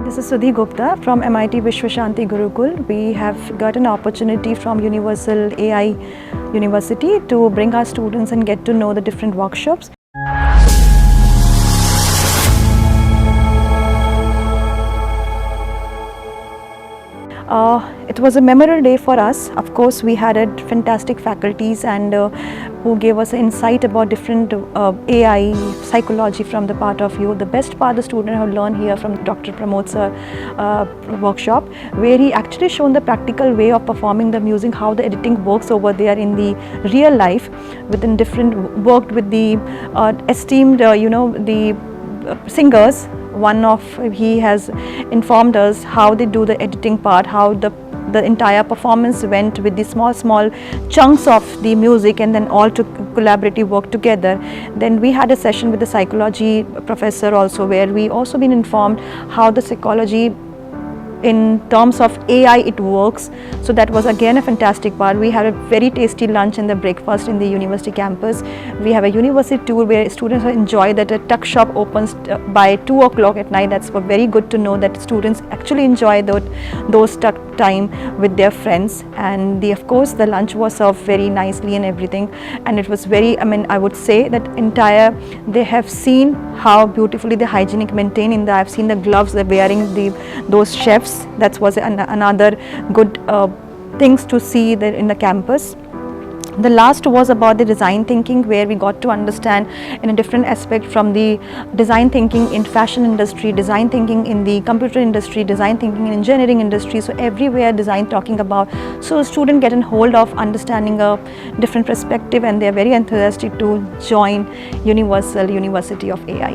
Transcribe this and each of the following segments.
This is Sudhi Gupta from MIT Vishwashanti Gurukul. We have got an opportunity from Universal AI University to bring our students and get to know the different workshops. It was a memorable day for us. Of course, we had fantastic faculties and who gave us insight about different AI psychology from the part of you. The best part the student have learned here from Dr. Pramod's workshop, where he actually shown the practical way of performing the music, how the editing works over there in the real life, within different worked with the esteemed the singers. He has informed us how they do the editing part, how the entire performance went with the small chunks of the music, and then all to collaborative work together. Then we had a session with the psychology professor also, where we also been informed how the psychology in terms of AI it works. So that was again a fantastic part. We had a very tasty lunch and the breakfast in the university campus. We have a university tour where students enjoy that a tuck shop opens by 2 o'clock at night. That's very good to know that students actually enjoy those tuck time with their friends. And of course the lunch was served very nicely and everything, and it was very, I would say that they have seen how beautifully the hygienic maintained I've seen the gloves they're wearing, those chefs. That was another good things to see there in the campus. The last was about the design thinking, where we got to understand in a different aspect from the design thinking in fashion industry, design thinking in the computer industry, design thinking in engineering industry. So everywhere design talking about. So students get a hold of understanding a different perspective, and they are very enthusiastic to join Universal University of AI.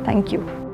Thank you.